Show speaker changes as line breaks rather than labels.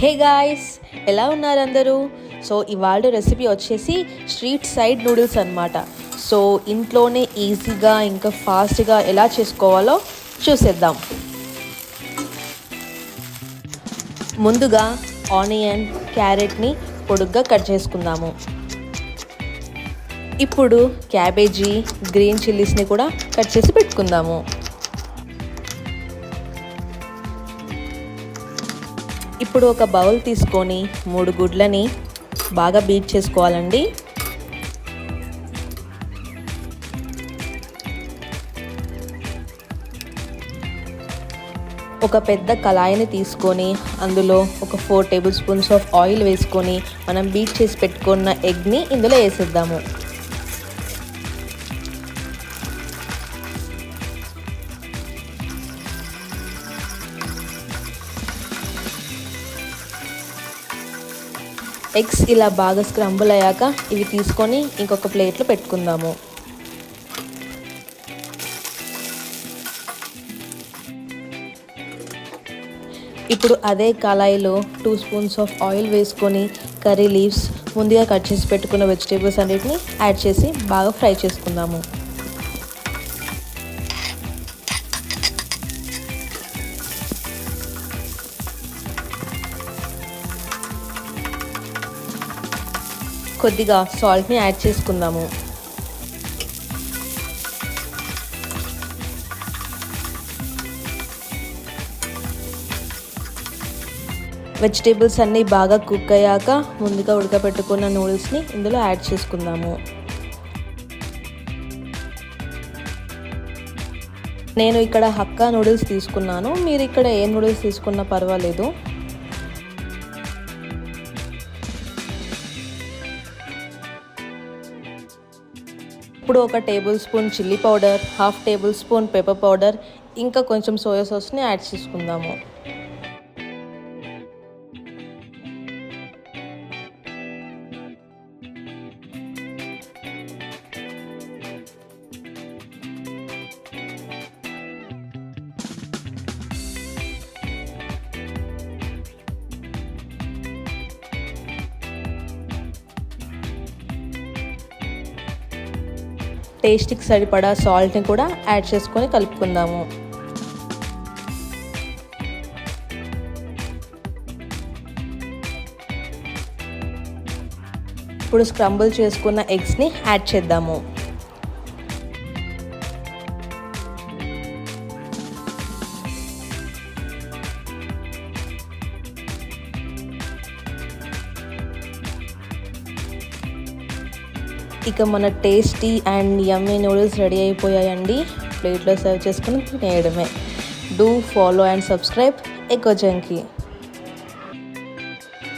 Hey guys, ఎలా ఉన్నారు అందరూ? సో ఇవాళ రెసిపీ వచ్చేసి స్ట్రీట్ సైడ్ నూడిల్స్ అనమాట. సో ఇంట్లోనే ఈజీగా ఇంకా ఫాస్ట్గా ఎలా చేసుకోవాలో చూసేద్దాం. ముందుగా ఆనియన్, క్యారెట్ని పొడుగ్గా కట్ చేసుకుందాము. ఇప్పుడు క్యాబేజీ, గ్రీన్ చిల్లీస్ని కూడా కట్ చేసి పెట్టుకుందాము. ఇప్పుడు ఒక బౌల్ తీసుకొని 3 గుడ్లని బాగా బీట్ చేసుకోవాలండి. ఒక పెద్ద కళాయిని తీసుకొని అందులో ఒక 4 టేబుల్ స్పూన్స్ ఆఫ్ ఆయిల్ వేసుకొని మనం బీట్ చేసి పెట్టుకున్న ఎగ్ని ఇందులో వేసేద్దాము. ఎగ్స్ ఇలా బాగా స్క్రంబుల్ అయ్యాక ఇవి తీసుకొని ఇంకొక ప్లేట్లో పెట్టుకుందాము. ఇప్పుడు అదే కళాయిలో 2 స్పూన్స్ ఆఫ్ ఆయిల్ వేసుకొని కర్రీ లీవ్స్, ముందుగా కట్ చేసి పెట్టుకున్న వెజిటేబుల్స్ అన్నిటిని యాడ్ చేసి బాగా ఫ్రై చేసుకుందాము. కొద్దిగా సాల్ట్ని యాడ్ చేసుకుందాము. వెజిటేబుల్స్ అన్నీ బాగా కుక్ అయ్యాక ముందుగా ఉడకపెట్టుకున్న నూడిల్స్ని ఇందులో యాడ్ చేసుకుందాము. నేను ఇక్కడ హక్కా నూడిల్స్ తీసుకున్నాను, మీరు ఇక్కడ ఏ నూడిల్స్ తీసుకున్నా పర్వాలేదు. ఇప్పుడు ఒక table spoon chilli powder, 1/2 table spoon pepper powder, ఇంకా కొంచెం సోయా సాస్ని యాడ్ చేసుకుందాము. టేస్ట్కి సరిపడా సాల్ట్ని కూడా యాడ్ చేసుకొని కలుపుకుందాము. ఇప్పుడు స్క్రంబుల్ చేసుకున్న ఎగ్స్ని యాడ్ చేద్దాము. ఇక మన tasty and yummy noodles ready అయిపోయాయండి. ప్లేట్లో సర్వ్ చేసుకుని తినేయడమే. Do follow and subscribe Eco junky.